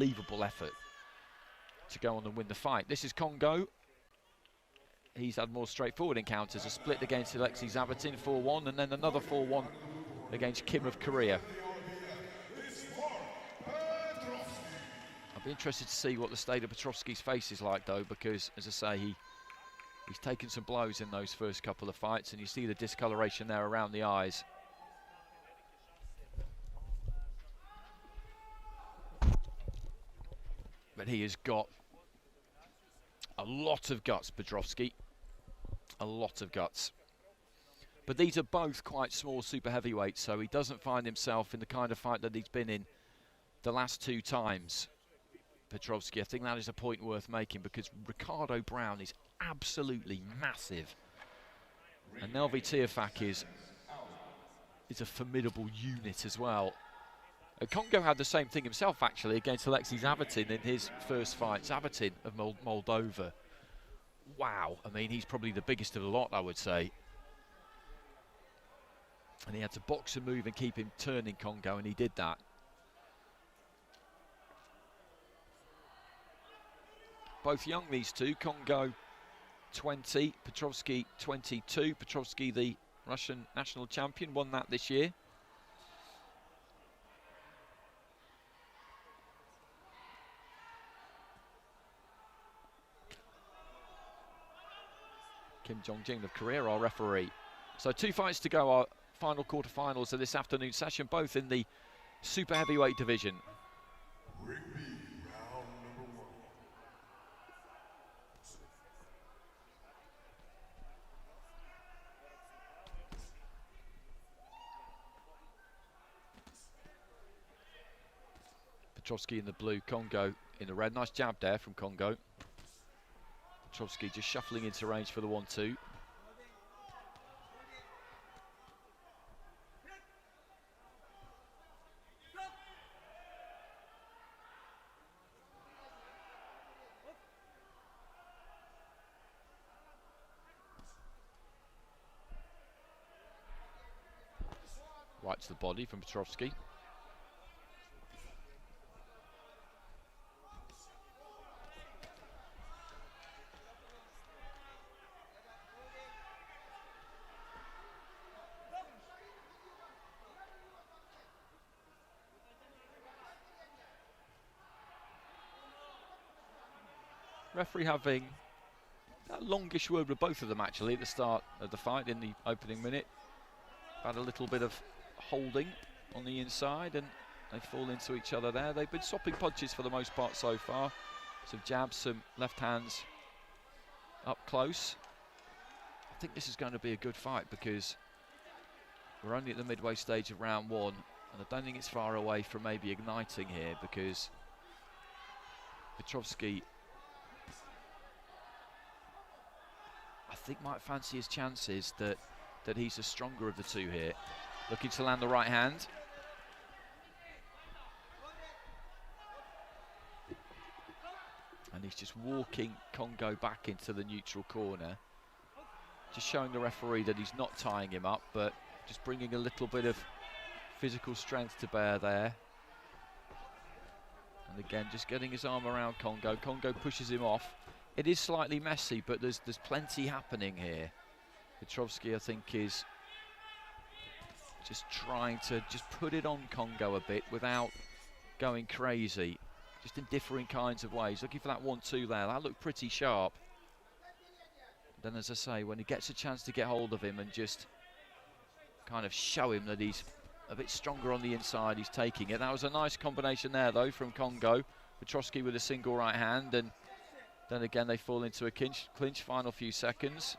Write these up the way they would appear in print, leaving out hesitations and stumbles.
unbelievable effort to go on and win the fight. This is Congo. He's had more straightforward encounters, a split against Alexei Zabatin 4-1, and then another 4-1 against Kim of Korea. I'll be interested to see what the state of PETROVSKII's face is like, though, because, as I say, he's taken some blows in those first couple of fights, and you see the discoloration there around the eyes. But he has got a lot of guts, PETROVSKII. A lot of guts. But these are both quite small super heavyweights, so he doesn't find himself in the kind of fight that he's been in the last 2 times. PETROVSKII, I think that is a point worth making, because Ricardo Brown is absolutely massive. And Nelvi Tiafak is a formidable unit as well. Congo had the same thing himself, actually, against Alexei Zabatin in his first fight. Zabatin of Moldova. Wow, I mean, he's probably the biggest of the lot, I would say. And he had to box and move and keep him turning, Congo, and he did that. Both young, these two. Congo 20, PETROVSKII 22. PETROVSKII, the Russian national champion, won that this year. Kim Jong-jin of Korea, our referee. So 2 fights to go, our final quarterfinals of this afternoon session, both in the super heavyweight division. PETROVSKII in the blue, Congo in the red. Nice jab there from Congo. PETROVSKII just shuffling into range for the 1-2. Right to the body from PETROVSKII. Referee having a longish word with both of them, actually, at the start of the fight in the opening minute. Had a little bit of holding on the inside, and they fall into each other there. They've been swapping punches for the most part so far. Some jabs, some left hands up close. I think this is going to be a good fight, because we're only at the midway stage of round 1, and I don't think it's far away from maybe igniting here, because PETROVSKII, I think, might fancy his chances that he's the stronger of the two here. Looking to land the right hand. And he's just walking Congo back into the neutral corner. Just showing the referee that he's not tying him up, but just bringing a little bit of physical strength to bear there. And again, just getting his arm around Congo. Congo pushes him off. It is slightly messy, but there's plenty happening here. PETROVSKII, I think, is just trying to just put it on Congo a bit without going crazy. Just in differing kinds of ways. Looking for that 1-2 there. That looked pretty sharp. Then, as I say, when he gets a chance to get hold of him and just kind of show him that he's a bit stronger on the inside, he's taking it. That was a nice combination there, though, from Congo. PETROVSKII with a single right hand, and then again they fall into a clinch, final few seconds.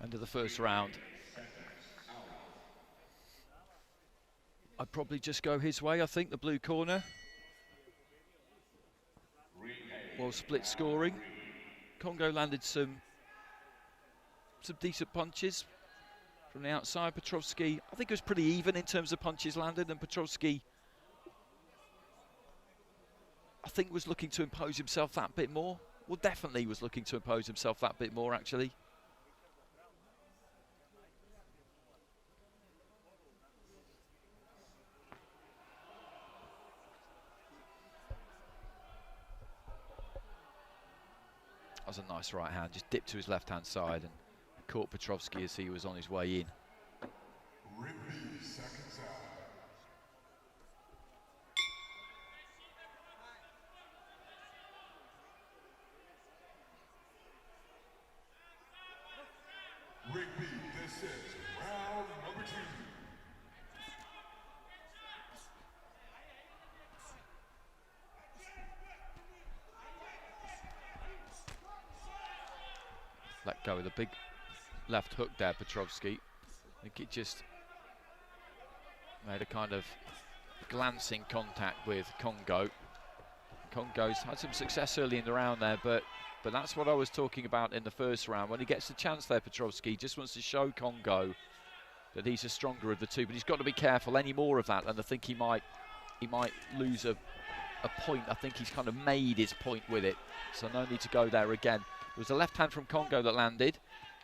End of the first round. I'd probably just go his way, I think, the blue corner. Well, split scoring. Congo landed some decent punches from the outside. PETROVSKII, I think it was pretty even in terms of punches landed, and PETROVSKII, I think, was looking to impose himself that bit more. Well, definitely was looking to impose himself that bit more, actually. That was a nice right hand, just dipped to his left-hand side and caught PETROVSKII as he was on his way in. Rigby, this is round number 2. Let go with a big left hook there, PETROVSKII. I think it just made a kind of glancing contact with Congo. Congo's had some success early in the round there, but that's what I was talking about in the first round. When he gets the chance there, PETROVSKII just wants to show Congo that he's the stronger of the two, but he's got to be careful any more of that, and I think he might lose a point. I think he's kind of made his point with it, so no need to go there again. There was a left hand from Congo that landed,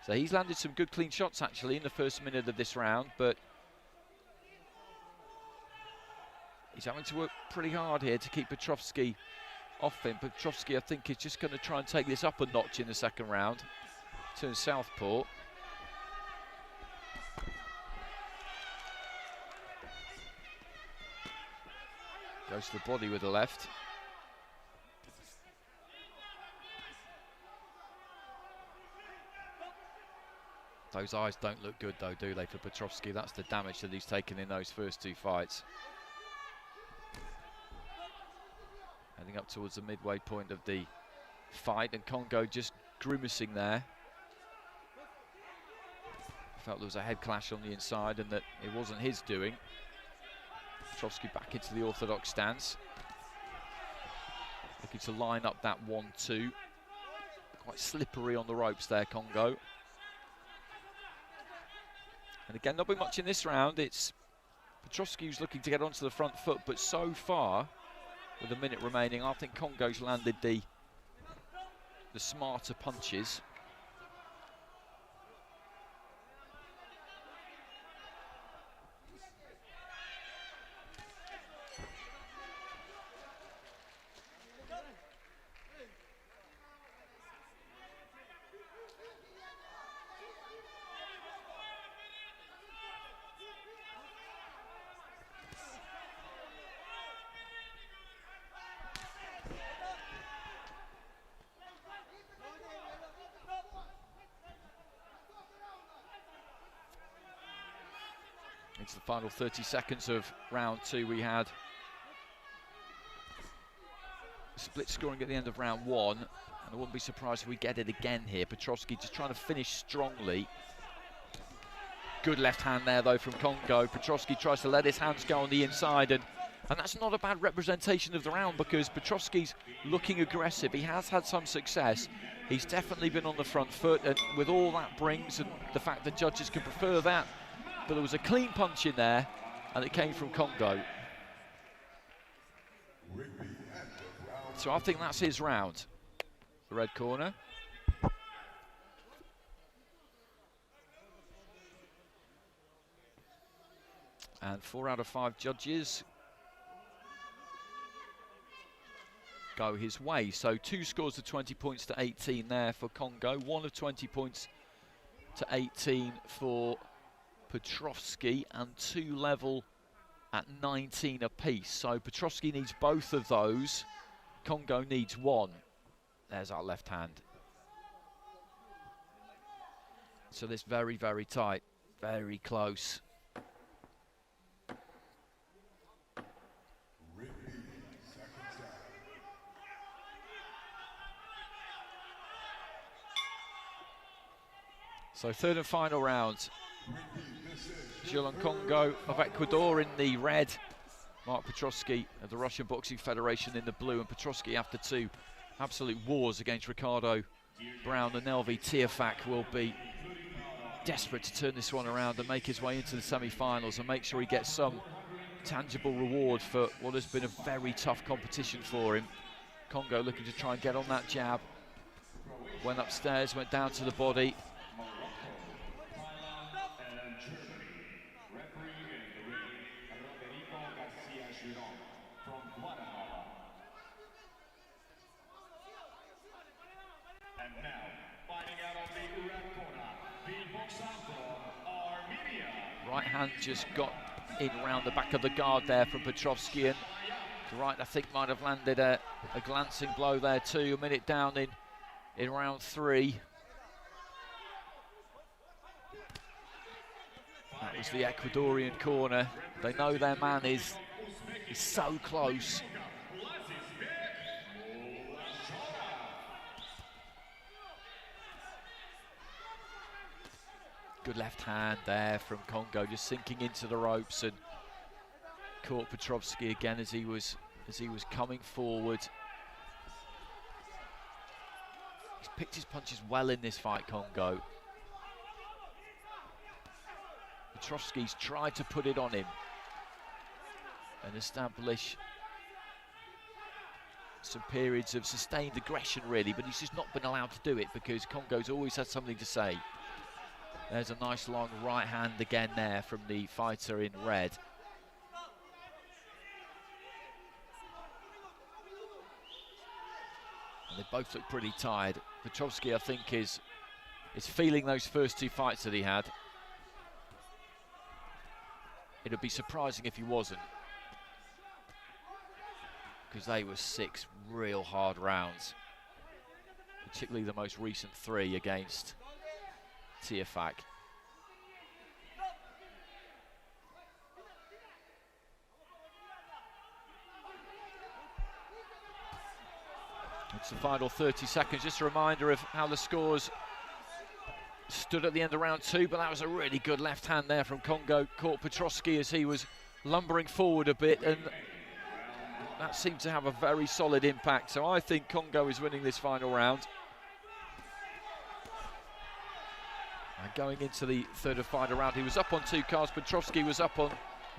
so he's landed some good clean shots actually in the first minute of this round, but he's having to work pretty hard here to keep PETROVSKII off him. PETROVSKII, I think, is just going to try and take this up a notch in the second round. Turn southpaw. Goes to the body with the left. Those eyes don't look good though, do they, for PETROVSKII? That's the damage that he's taken in those first two fights. Heading up towards the midway point of the fight, and Congo just grimacing there. Felt there was a head clash on the inside and that it wasn't his doing. PETROVSKII back into the orthodox stance. Looking to line up that 1-2. Quite slippery on the ropes there, Congo. And again, not been much in this round. It's PETROVSKII who's looking to get onto the front foot, but so far, with a minute remaining, I think Congo's landed the smarter punches. It's the final 30 seconds of round 2. We had split scoring at the end of round 1, and I wouldn't be surprised if we get it again here. PETROVSKII just trying to finish strongly. Good left hand there though from Congo. PETROVSKII tries to let his hands go on the inside, and that's not a bad representation of the round, because PETROVSKII's looking aggressive. He has had some success. He's definitely been on the front foot, and with all that brings, and the fact that judges can prefer that, but there was a clean punch in there, and it came from Congo. So I think that's his round. The red corner. And 4 out of 5 judges go his way. So 2 scores of 20 points to 18 there for Congo. 1 of 20 points to 18 for PETROVSKII, and 2 level at 19 apiece. So PETROVSKII needs both of those. Congo needs 1. There's our left hand. So this very, very tight, very close. So third and final round. Gerlon Congo of Ecuador in the red. Mark PETROVSKII of the Russian Boxing Federation in the blue. And PETROVSKII, after 2, absolute wars against Ricardo Brown. The Nelvi Tiafak will be desperate to turn this one around and make his way into the semi-finals and make sure he gets some tangible reward for what has been a very tough competition for him. Congo looking to try and get on that jab. Went upstairs, went down to the body. Right hand just got in around the back of the guard there from PETROVSKII, and the right, I think, might have landed a glancing blow there too. A minute down in round 3. That was the Ecuadorian corner. They know their man is so close. Good left hand there from Congo, just sinking into the ropes, and caught PETROVSKII again as he was coming forward. He's picked his punches well in this fight, Congo. PETROVSKI's tried to put it on him and establish some periods of sustained aggression, really, but he's just not been allowed to do it because Congo's always had something to say. There's a nice long right hand again there from the fighter in red. And they both look pretty tired. PETROVSKII, I think, is feeling those first 2 fights that he had. It'd be surprising if he wasn't, because they were 6 real hard rounds, particularly the most recent 3 against Tiafak. It's the final 30 seconds. Just a reminder of how the scores stood at the end of round 2, but that was a really good left hand there from Congo. Caught PETROVSKII as he was lumbering forward a bit, and that seemed to have a very solid impact. So I think Congo is winning this final round. And going into the third and final round, he was up on 2 cards. PETROVSKII was up on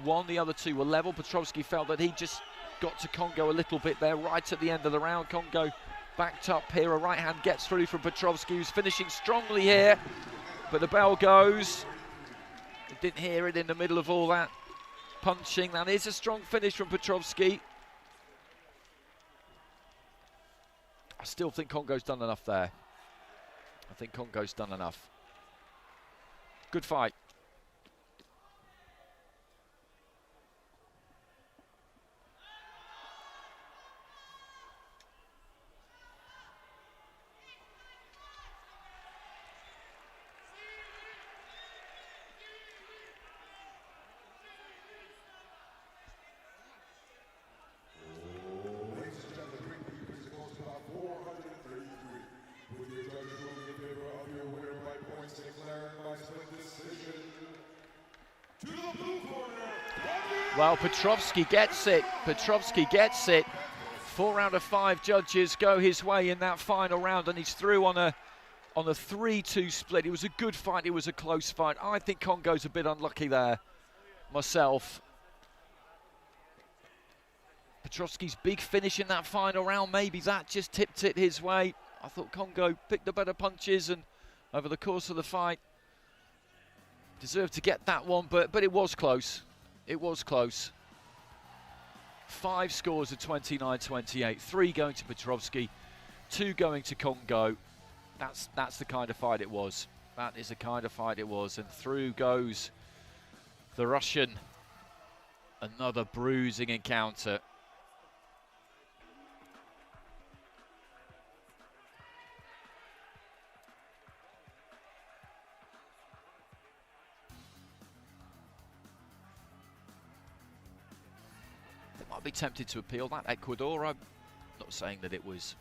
1. The other 2 were level. PETROVSKII felt that he just got to Congo a little bit there right at the end of the round. Congo backed up here. A right hand gets through from PETROVSKII, who's finishing strongly here. But the bell goes. Didn't hear it in the middle of all that punching. That is a strong finish from PETROVSKII. I still think Congo's done enough there. I think Congo's done enough. Good fight. Well, PETROVSKII gets it. PETROVSKII gets it. 4 out of 5 judges go his way in that final round, and he's through on a 3-2 split. It was a good fight. It was a close fight. I think Congo's a bit unlucky there myself. PETROVSKI's big finish in that final round, maybe that just tipped it his way. I thought Congo picked the better punches, and over the course of the fight deserved to get that one, but it was close. It was close. 5 scores of 29-28, 3 going to PETROVSKII, 2 going to Congo. That's the kind of fight it was. That is the kind of fight it was, and through goes the Russian. Another bruising encounter. Be tempted to appeal that. Ecuador, I'm not saying that it was